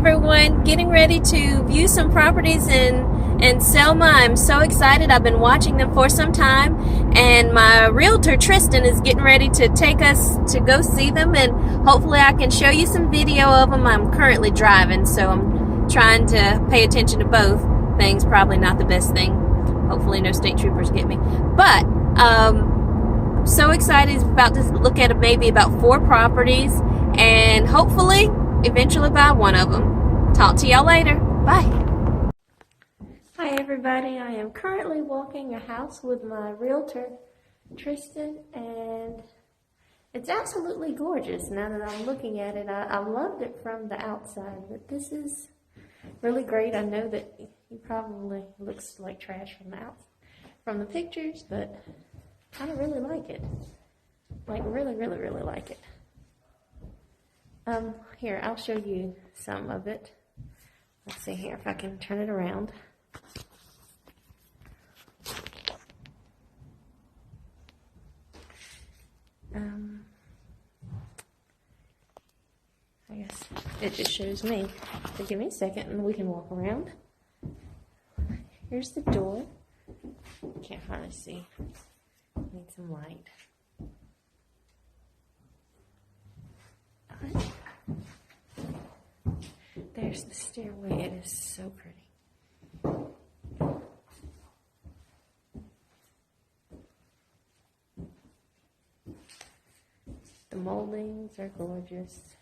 everyone, getting ready to view some properties in Selma. I'm so excited. I've been watching them for some time, and my realtor Tristan is getting ready to take us to go see them, and hopefully I can show you some video of them. I'm currently driving, so I'm trying to pay attention to both things. Probably not the best thing. Hopefully no state troopers get me, but I'm so excited. About to look at maybe about 4 properties and hopefully eventually buy one of them. Talk to y'all later. Bye. Hi everybody, I am currently walking a house with my realtor Tristan, and it's absolutely gorgeous now that I'm looking at it. I loved it from the outside, but this is really great. I know that he probably looks like trash from the pictures, but I kind of really like it. Like really like it. Here, I'll show you some of it. Let's see here if I can turn it around. I guess it just shows me. So give me a second and we can walk around. Here's the door. Can't hardly see. Need some light. There's the stairway. It is so pretty. The moldings are gorgeous.